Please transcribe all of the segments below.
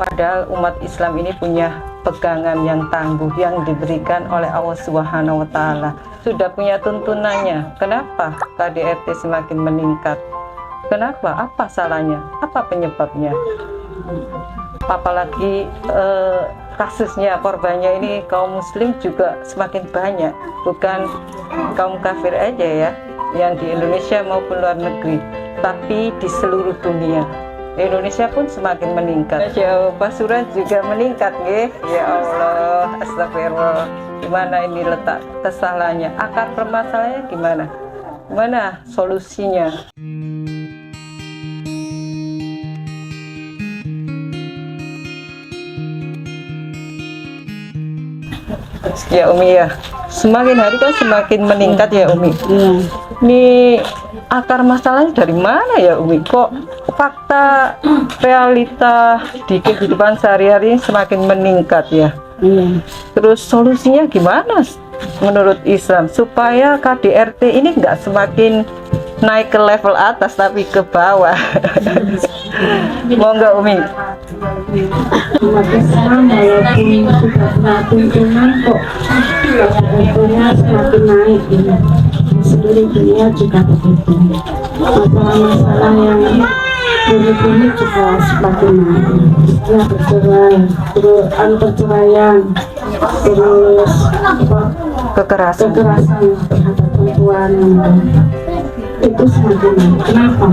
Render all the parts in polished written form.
Padahal umat Islam ini punya pegangan yang tangguh yang diberikan oleh Allah Subhanahu wa Ta'ala. Sudah punya tuntunannya. Kenapa KDRT semakin meningkat? Kenapa? Apa salahnya? Apa penyebabnya? Apalagi kasusnya, korbannya ini kaum muslim juga semakin banyak. Bukan kaum kafir aja ya, yang di Indonesia maupun luar negeri, tapi di seluruh dunia. Indonesia pun semakin meningkat. Ya, Pasuruan juga meningkat, nggih. Ya Allah, astagfirullah. Gimana ini letak kesalahannya? Akar permasalahannya gimana? Gimana solusinya? Ya Umi ya, semakin hari kan semakin meningkat ya Umi. Ini akar masalahnya dari mana ya Umi? Kok fakta realita di kehidupan sehari-hari semakin meningkat ya? Terus solusinya gimana menurut Islam supaya KDRT ini nggak semakin naik ke level atas tapi ke bawah? Mau nggak Umi? Umat Islam walaupun sudah punya tuntunan kok KDRT-nya semakin naik ini. Di seluruh dunia juga begitu. Masalah-masalah yang rumit-rumit juga semakin naik. Setelah bercerai, terus perceraian, terus Kekerasan terhadap perempuan itu semakin naik. Kenapa?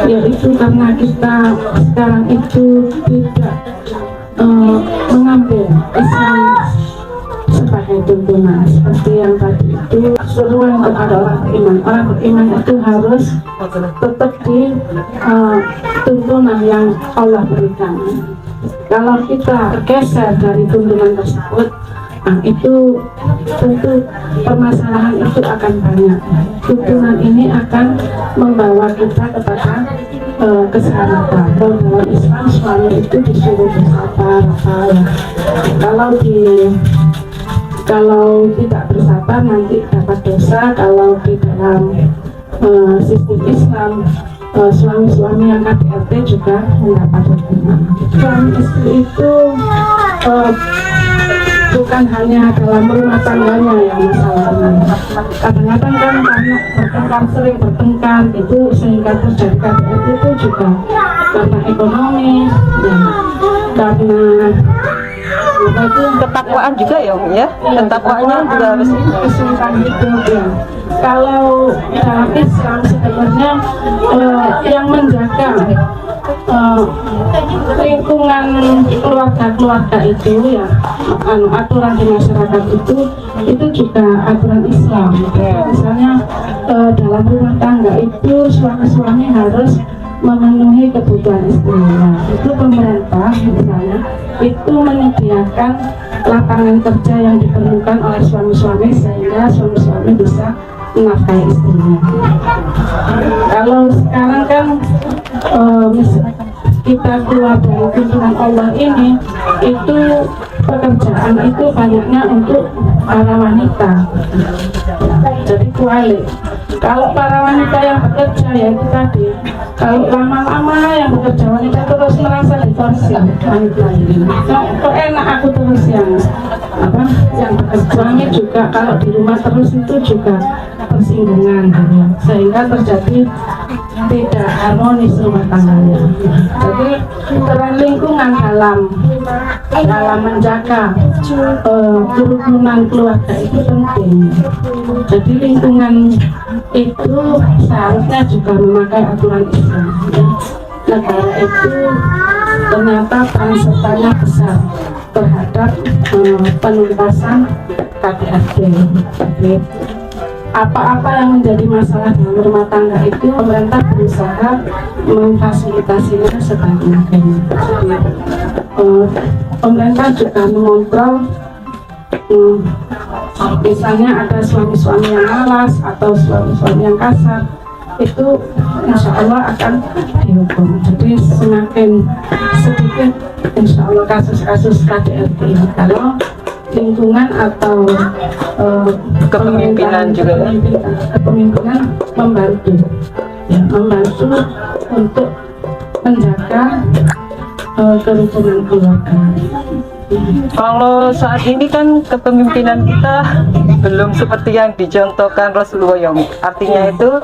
Ya itu karena kita sekarang itu tidak mengambil Islam sebagai tuntunan seperti yang tadi itu seruan kepada orang beriman. Orang beriman itu harus tetap di tuntunan yang Allah berikan. Kalau kita bergeser dari tuntunan tersebut, nah itu tentu permasalahan itu akan banyak. Tuntunan ini akan membawa kita kepada keselamatan. Dalam Islam suami itu disuruh bersabar. Kalau tidak bersabar nanti dapat dosa. Kalau di dalam sistem Islam suami-suami yang KDRT juga mendapat hukuman. Suami istri itu bukan hanya dalam rumah tangganya yang masalahnya. Kadang-kadang kan karena sering bertengkar itu sehingga terjadi KDRT itu juga karena ekonomi, ya, karena itu ketakwaan juga ya Umi ya? Ketakwaannya juga harus kesulitan hidup ya. Kalau dalam Islam sebenarnya yang menjaga lingkungan keluarga itu ya, aturan di masyarakat itu juga aturan Islam. Misalnya dalam rumah tangga itu suami-suami harus memenuhi kebutuhan istrinya. Itu pemerintah misalnya itu menyediakan lapangan kerja yang diperlukan oleh suami-suami sehingga suami-suami bisa menafkahi istrinya. Kalau sekarang kan kita keluar dari tuntunan Allah ini, itu pekerjaan itu banyaknya untuk para wanita. Jadi kuali. Kalau para wanita yang bekerja ya itu tadi, kalau lama-lama yang bekerja wanita terus merasa diforsir wanita ini. Kok enak aku terus yang bekerja. Suami juga kalau di rumah terus itu juga persinggungan, sehingga terjadi tidak harmonis rumah tangganya. Jadi peran lingkungan dalam menjaga kerukunan keluarga itu penting. Jadi lingkungan itu seharusnya juga memakai aturan Islam. Negara itu ternyata peran sertanya besar terhadap penuntasan KDRT. Jadi apa-apa yang menjadi masalah dalam rumah tangga itu pemerintah berusaha memfasilitasinya sebaik mungkin. Pemerintah juga mengontrol misalnya ada suami-suami yang malas atau suami-suami yang kasar, itu insya Allah akan dihukum. Jadi semakin sedikit insya Allah kasus-kasus KDRT ini kalau lingkungan atau kepemimpinan juga kepemimpinan membantu untuk menjaga kerukunan keluarga. Kalau saat ini kan kepemimpinan kita belum seperti yang dicontohkan Rasulullah ya Umi. Artinya itu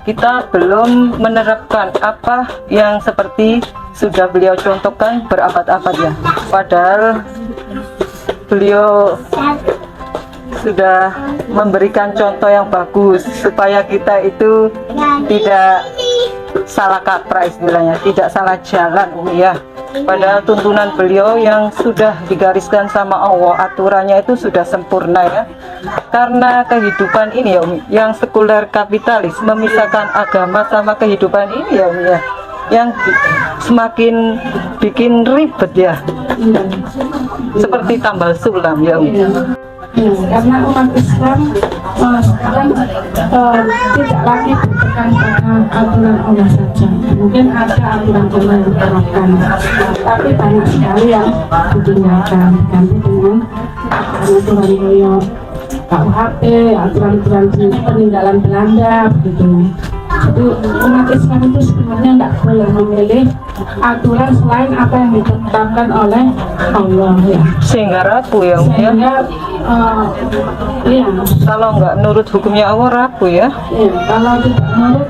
kita belum menerapkan apa yang seperti sudah beliau contohkan berabad-abad ya. Padahal beliau sudah memberikan contoh yang bagus supaya kita itu tidak salah kaprah istilahnya, tidak salah jalan Umi ya. Padahal tuntunan beliau yang sudah digariskan sama Allah, aturannya itu sudah sempurna ya. Karena kehidupan ini ya Umi, yang sekuler kapitalis memisahkan agama sama kehidupan ini ya Umi ya, yang semakin bikin ribet ya, seperti tambal sulam ya Umi. Ya, karena umat Islam sekarang tidak lagi berpegang pada aturan Allah saja. Mungkin ada aturan Allah yang diterapkan, tapi banyak sekali yang ditinggalkan diganti dengan aturan Yoyo KUHP, aturan-aturan peninggalan Belanda begitu. Jadi umat Islam itu sebenarnya tidak boleh memilih aturan selain apa yang ditetapkan oleh Allah ya. Sehingga rapuh ya Umi ya. Sehingga iya, Kalau nggak nurut hukumnya Allah rapuh ya. ya, kalau tidak menurut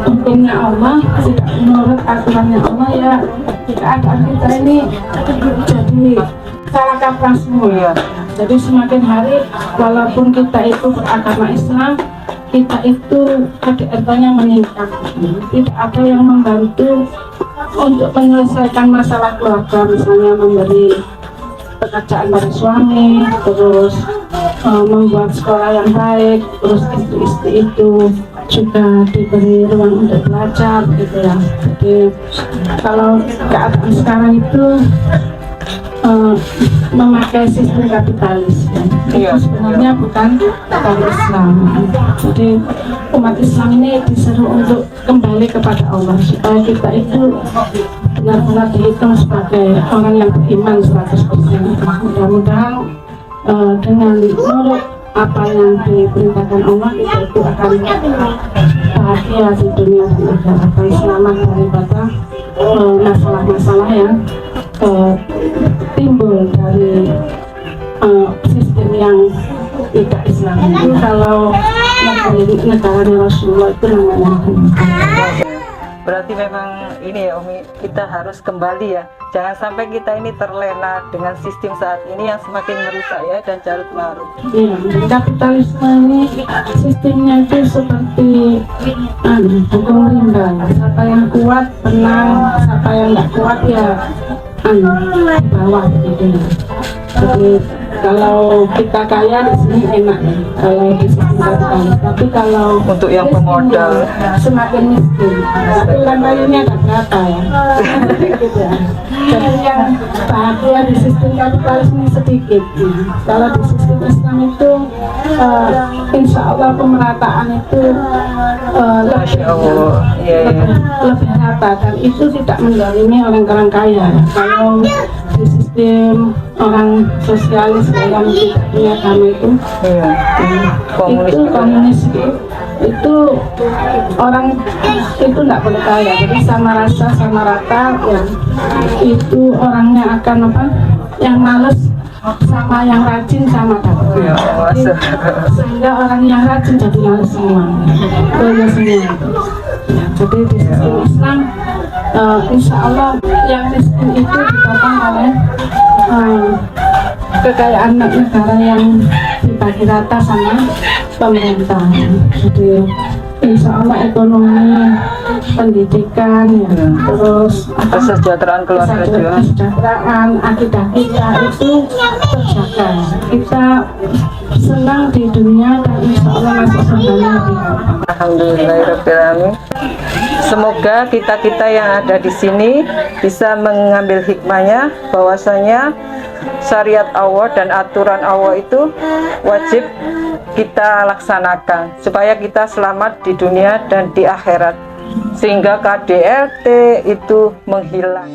hukumnya Allah, tidak menurut aturannya Allah ya, keadaan kita ini jadi salah kaprah semua. Iya. Jadi semakin hari, walaupun kita itu beragama Islam, kita itu KDRT-nya meningkat. Tidak ada yang membantu untuk menyelesaikan masalah keluarga, misalnya memberi pekerjaan pada suami, terus membuat sekolah yang baik, terus istri-istri itu juga diberi ruang untuk belajar gitu ya. Jadi kalau keadaan sekarang itu memakai sistem kapitalis ya. Iya, Itu sebenarnya bukan dari Islam. Jadi umat Islam ini disuruh untuk kembali kepada Allah supaya kita itu benar-benar dihitung sebagai orang yang beriman 100%. Mudah-mudahan dengan menurut apa yang diperintahkan Allah, kita itu akan bahagia di dunia dan akhirat, akan selamat daripada masalah-masalah yang timbul dari sistem yang tidak Islam. Itu kalau negara Rasulullah itu namanya. Berarti memang ini ya Umi, kita harus kembali ya. Jangan sampai kita ini terlena dengan sistem saat ini yang semakin merusak ya dan carut marut. Iya, kapitalisme ini sistemnya itu seperti hukum rimba. Siapa yang kuat menang, siapa yang nggak kuat ya di bawah gitu. Jadi kalau kita kaya di sini enak ya, kalau di sistem kapitalis. Tapi kalau Untuk yang pemodal semakin miskin, tapi kan kayunya nggak berapa ya. Gitu ya. Jadi yang bahagia di sistem kapitalis ini sedikit. Kalau di sistem Islam itu insya Allah pemerataan itu Masya Allah, iya, iya. lebih rata dan itu tidak menzalimi orang-orang kaya. Kalau di sistem orang sosialis yang tidak punya agama itu, Iya. Komunis itu juga. komunis itu orang itu tidak boleh kaya. Jadi sama rasa sama rata ya, itu orangnya akan apa? Yang males sama yang rajin sama dapat. Ya Allah, Sehingga orang yang rajin jadi males semua. Kaya semua. Ya, jadi di sistem Islam insya Allah yang miskin itu ditopang oleh kekayaan negara yang dibagi rata sama pemerintah. Jadi insya Allah ekonomi, pendidikan, ya, terus Kesejahteraan keluarga juga. kesejahteraan akidah kita itu terjaga. Kita senang di dunia dan insya Allah masuk surganya lebih gampang. Alhamdulillahirobbilalamin. Semoga kita yang ada di sini bisa mengambil hikmahnya bahwasanya syariat Allah dan aturan Allah itu wajib kita laksanakan supaya kita selamat di dunia dan di akhirat, sehingga KDRT itu menghilang.